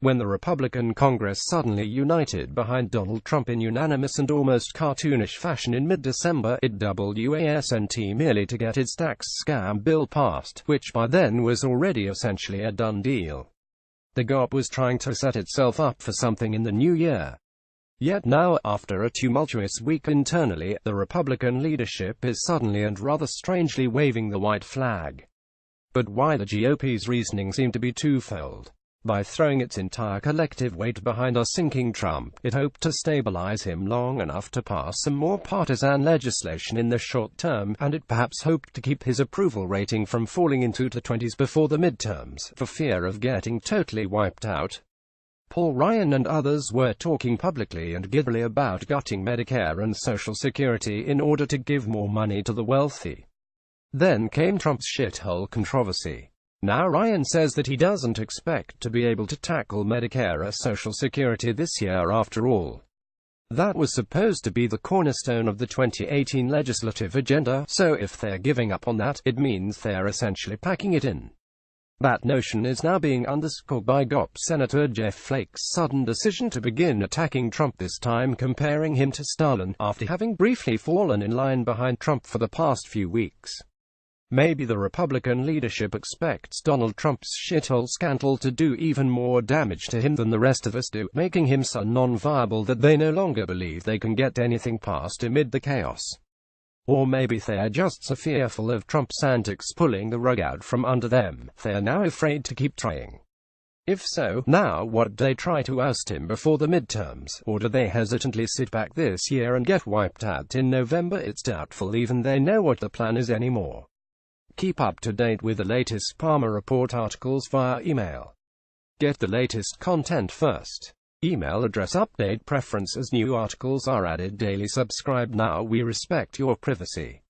when the Republican Congress suddenly united behind Donald Trump in unanimous and almost cartoonish fashion in mid-December, it wasn't merely to get its tax scam bill passed, which by then was already essentially a done deal. The GOP was trying to set itself up for something in the new year. Yet now, after a tumultuous week internally, the Republican leadership is suddenly and rather strangely waving the white flag. But why? The GOP's reasoning seemed to be twofold. By throwing its entire collective weight behind a sinking Trump, it hoped to stabilize him long enough to pass some more partisan legislation in the short term, and it perhaps hoped to keep his approval rating from falling into the 20s before the midterms, for fear of getting totally wiped out. Paul Ryan and others were talking publicly and giddily about gutting Medicare and Social Security in order to give more money to the wealthy. Then came Trump's shithole controversy. Now Ryan says that he doesn't expect to be able to tackle Medicare or Social Security this year after all. That was supposed to be the cornerstone of the 2018 legislative agenda, so if they're giving up on that, it means they're essentially packing it in. That notion is now being underscored by GOP Senator Jeff Flake's sudden decision to begin attacking Trump, this time comparing him to Stalin, after having briefly fallen in line behind Trump for the past few weeks. Maybe the Republican leadership expects Donald Trump's shithole scandal to do even more damage to him than the rest of us do, making him so non-viable that they no longer believe they can get anything passed amid the chaos. Or maybe they're just so fearful of Trump's antics pulling the rug out from under them, they're now afraid to keep trying. If so, now what, do they try to oust him before the midterms, or do they hesitantly sit back this year and get wiped out in November? It's doubtful even they know what the plan is anymore. Keep up to date with the latest Palmer Report articles via email. Get the latest content first. Email address update preference as new articles are added daily. Subscribe now. We respect your privacy.